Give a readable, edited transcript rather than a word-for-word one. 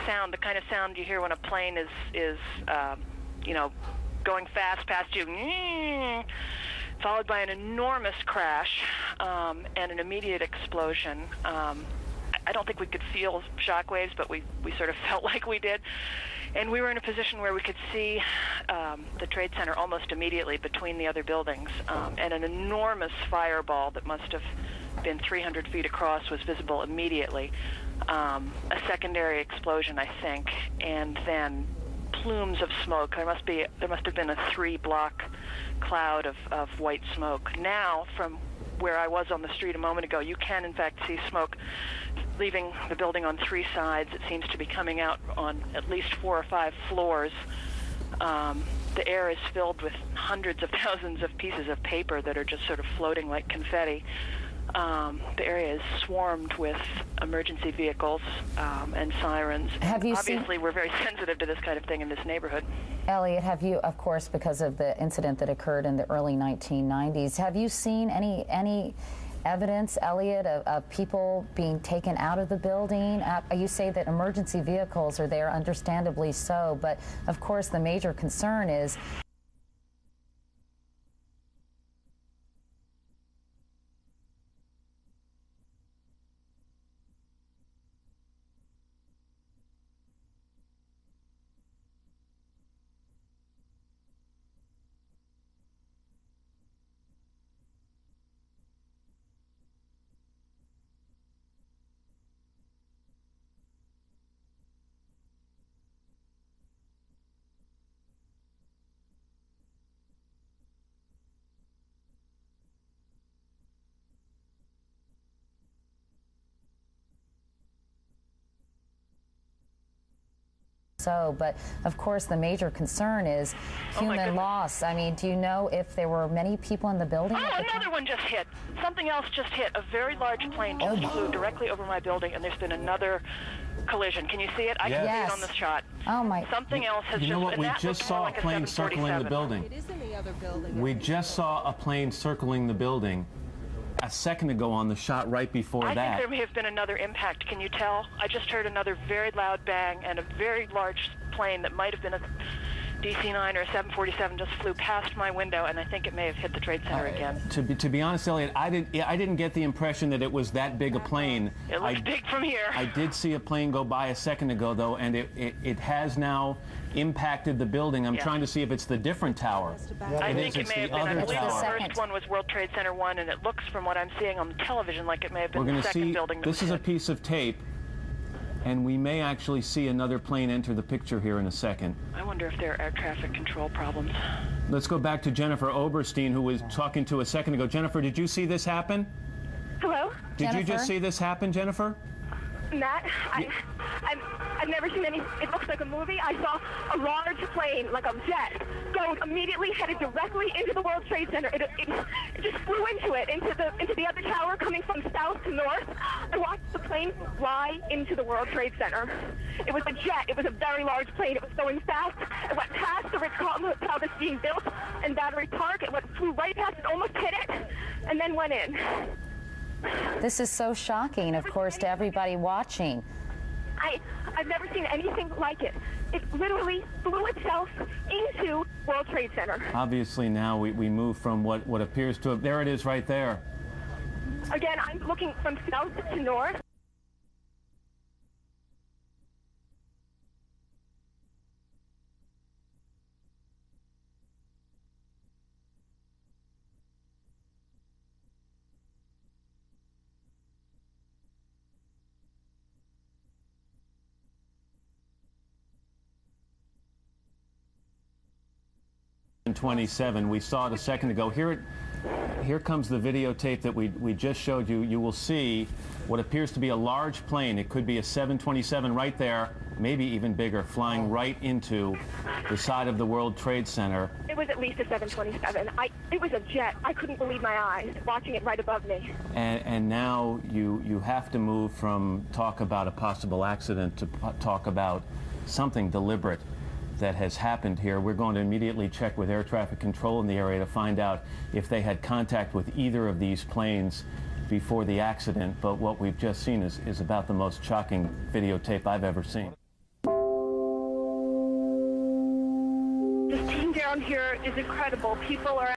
sound, the kind of sound you hear when a plane is going fast past you, followed by an enormous crash and an immediate explosion. I don't think we could feel shock waves, but we sort of felt like we did. And we were in a position where we could see the Trade Center almost immediately between the other buildings. And an enormous fireball that must have been 300 feet across was visible immediately. A secondary explosion, I think, and then plumes of smoke. There must have been a 3-block cloud of white smoke. Now, from where I was on the street a moment ago, you can in fact see smoke leaving the building on 3 sides. It seems to be coming out on at least 4 or 5 floors. The air is filled with hundreds of thousands of pieces of paper that are just sort of floating like confetti. The area is swarmed with emergency vehicles and sirens. Obviously, we're very sensitive to this kind of thing in this neighborhood. Elliot, have you, of course, because of the incident that occurred in the early 1990s, have you seen any evidence, Elliot, of people being taken out of the building? You say that emergency vehicles are there, understandably so, but of course the major concern is but of course the major concern is human loss. I mean, do you know if there were many people in the building? Oh, another one just hit. Something else just hit. A very large plane just flew directly over my building, and there's been another collision. Can you see it? I can see it on this shot. Oh my! Something else has just. You know what? We just saw a plane circling the building. It is in the other building. We just saw a plane circling the building a second ago on the shot right before that. I think there may have been another impact. Can you tell? I just heard another very loud bang, and a very large plane that might have been a DC-9 or a 747 just flew past my window, and I think it may have hit the Trade Center again. To be honest, Elliot, I didn't get the impression that it was that big a plane. It looks big from here. I did see a plane go by a second ago, though, and it has now impacted the building. I'm trying to see if it's the different tower. I think it may have been. I believe the first one was World Trade Center 1, and it looks, from what I'm seeing on television, like it may have been the second building that was hit. This is a piece of tape, and we may actually see another plane enter the picture here in a second. I wonder if there are air traffic control problems. Let's go back to Jennifer Oberstein, who was talking to a second ago. Jennifer, did you see this happen? Hello? Did you just see this happen, Jennifer? Matt, I've never seen any. It looks like a movie. I saw a large plane, like a jet, go immediately headed directly into the World Trade Center. It just flew into it, into the other tower, coming from south to north. I watched the plane fly into the World Trade Center. It was a jet. It was a very large plane. It was going fast. It went past the Ritz-Carlton Hotel that's being built in Battery Park. It flew right past it, almost hit it, and then went in. This is so shocking, of course, to everybody watching. I've never seen anything like it. It literally flew itself into World Trade Center. Obviously now we move from what appears to have, there it is right there. Again, I'm looking from south to north. In 27, we saw it a second ago. Here comes the videotape that we just showed you. You will see what appears to be a large plane. It could be a 727 right there, maybe even bigger, flying right into the side of the World Trade Center. It was at least a 727. It was a jet. I couldn't believe my eyes watching it right above me. And now you have to move from talk about a possible accident to talk about something deliberate that has happened here. We're going to immediately check with air traffic control in the area to find out if they had contact with either of these planes before the accident, but what we've just seen is about the most shocking videotape I've ever seen. This team down here is incredible. People are